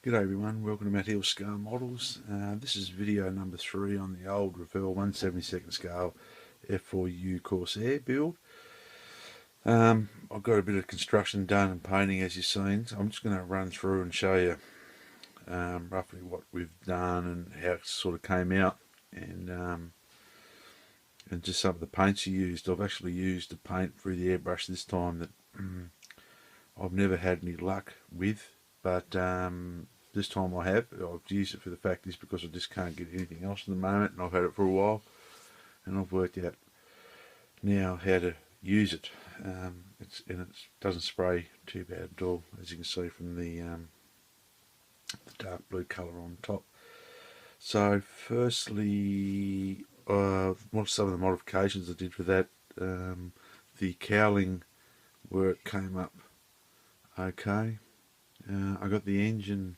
G'day everyone, welcome to Matt Hill Scale Models. This is video number 3 on the old Revell 1/72 scale F4U Corsair build. I've got a bit of construction done and painting as you've seen, so I'm just going to run through and show you roughly what we've done and how it sort of came out, and just some of the paints you used. I've actually used a paint through the airbrush this time that I've never had any luck with, but this time I have. I've used it for the fact is because I just can't get anything else at the moment, and I've had it for a while, and I've worked out now how to use it. It doesn't spray too bad at all, as you can see from the dark blue colour on top. So firstly, what some of the modifications I did for that, the cowling work came up okay. I got the engine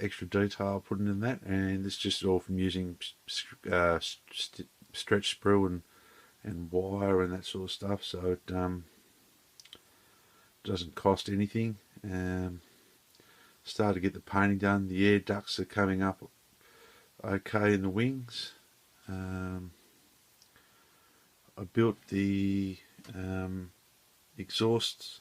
extra detail put in that, and this is just all from using stretch sprue and wire and that sort of stuff, so it doesn't cost anything. Started to get the painting done. The air ducts are coming up okay in the wings. I built the exhausts.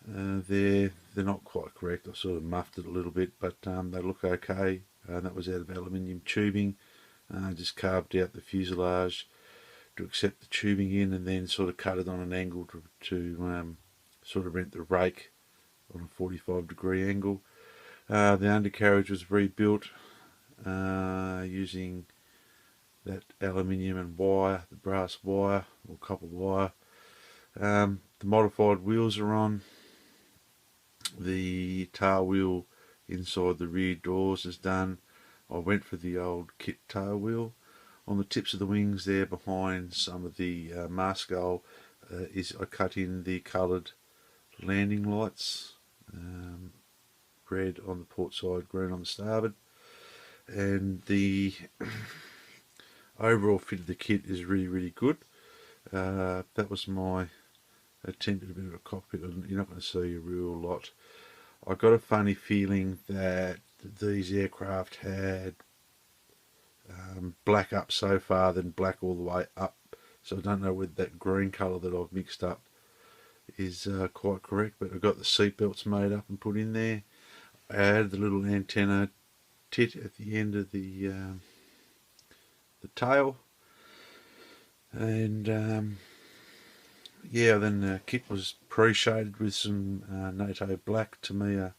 They're not quite correct. I sort of muffed it a little bit, but they look okay. That was out of aluminium tubing. Just carved out the fuselage to accept the tubing in, and then sort of cut it on an angle to sort of rent the rake on a 45-degree angle. The undercarriage was rebuilt using that aluminium and wire, the brass wire or copper wire. The modified wheels are on. The tail wheel inside the rear doors is done. I went for the old kit tail wheel. On the tips of the wings there behind some of the mast gull I cut in the coloured landing lights, red on the port side, green on the starboard, and the overall fit of the kit is really good. That was my attempt at a bit of a cockpit. You're not going to see a real lot. I got a funny feeling that these aircraft had black up so far, then black all the way up. So I don't know whether that green colour that I've mixed up is quite correct, but I got the seat belts made up and put in there. I added the little antenna tit at the end of the tail, and yeah, then the kit was pre-shaded with some NATO black, Tamiya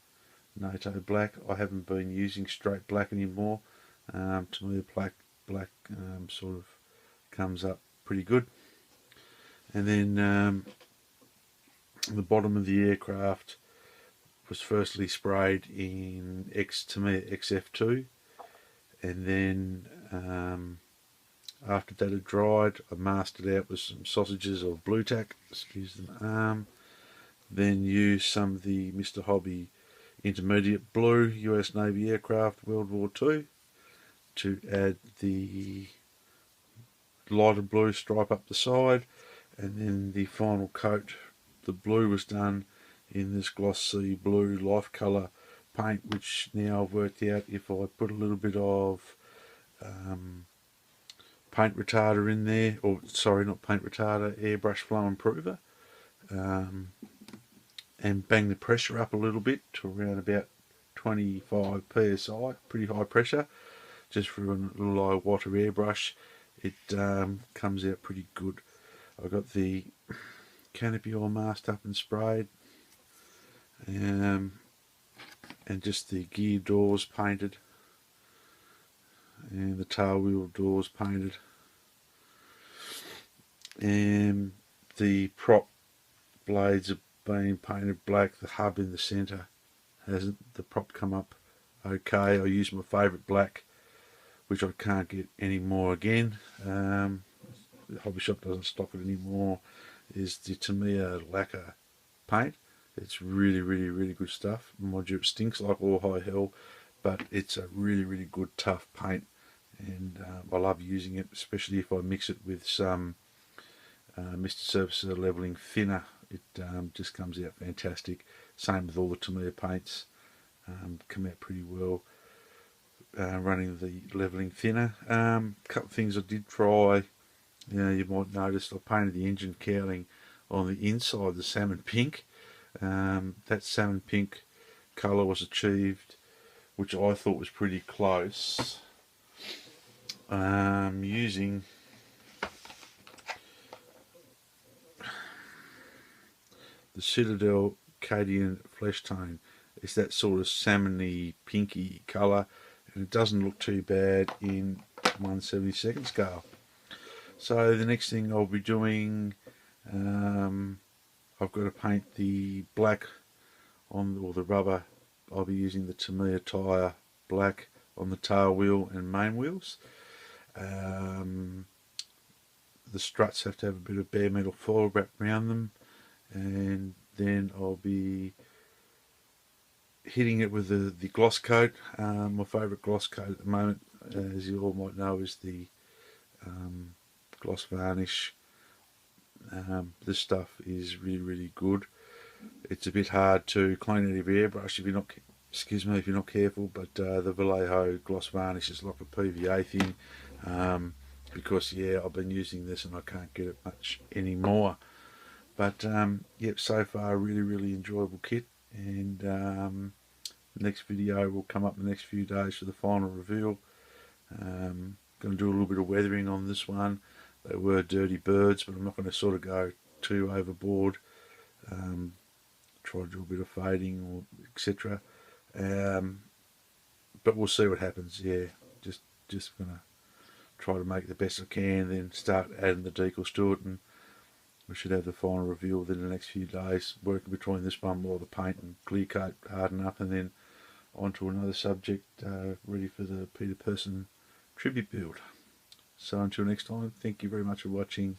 NATO black. I haven't been using straight black anymore. Tamiya black sort of comes up pretty good. And then the bottom of the aircraft was firstly sprayed in Tamiya XF2, and then after that had dried, I masked it out with some sausages or blue tack, excuse the then used some of the Mr. Hobby intermediate blue US Navy aircraft World War II to add the lighter blue stripe up the side, and then the final coat, the blue, was done in this glossy blue life colour paint, which now I've worked out if I put a little bit of paint retarder in there, or sorry, not paint retarder, airbrush flow improver, and bang the pressure up a little bit to around about 25 psi, pretty high pressure, just for a little low water airbrush, it comes out pretty good. I got the canopy all masked up and sprayed, and just the gear doors painted, and the tail wheel doors painted, and the prop blades have been painted black. The hub in the centre hasn't. The prop come up okay. I used my favourite black, which I can't get any more again. The hobby shop doesn't stock it anymore. Is the Tamiya lacquer paint. It's really good stuff. Mind you, it stinks like all high hell, but it's a really good tough paint, and I love using it, especially if I mix it with some Mr. Surfacer leveling thinner. It just comes out fantastic. Same with all the Tamiya paints. come out pretty well. Running the levelling thinner. A couple of things I did try. You might notice I painted the engine cowling on the inside, the salmon pink. That salmon pink colour was achieved, which I thought was pretty close, using the Citadel Cadian Flesh Tone. It's that sort of salmony pinky colour, and it doesn't look too bad in 1/72 scale. So the next thing I'll be doing, I've got to paint the black on, or the rubber. I'll be using the Tamiya tyre black on the tail wheel and main wheels. The struts have to have a bit of bare metal foil wrapped around them, and then I'll be hitting it with the gloss coat. My favourite gloss coat at the moment, as you all might know, is the gloss varnish. This stuff is really good. It's a bit hard to clean out of your airbrush if you're not, excuse me, if you're not careful, but the Vallejo gloss varnish is like a PVA thing, because yeah, I've been using this and I can't get it much anymore. But yep, so far really enjoyable kit, and the next video will come up in the next few days for the final reveal. Going to do a little bit of weathering on this one. They were dirty birds, but I'm not going to sort of go too overboard. Try to do a bit of fading or etc. But we'll see what happens. Yeah, just going to try to make the best I can, then start adding the decals to it, and we should have the final reveal within the next few days, working between this one while the paint and clear coat harden up, and then on to another subject, ready for the Peter Person tribute build. So until next time, thank you very much for watching.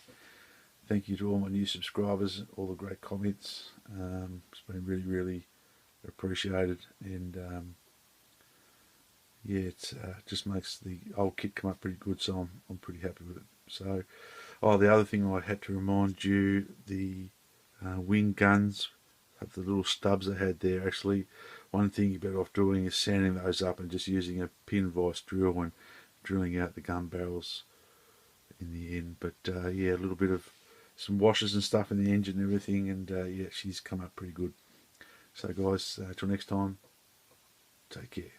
Thank you to all my new subscribers, all the great comments. It's been really appreciated, and yeah, it just makes the old kit come up pretty good, so I'm pretty happy with it. So, the other thing I had to remind you, the wing guns have the little stubs I had there. Actually, one thing you're better off doing is sanding those up and just using a pin vise drill and drilling out the gun barrels in the end. But yeah, a little bit of some washers and stuff in the engine and everything, and yeah, she's come up pretty good. So guys, till next time, take care.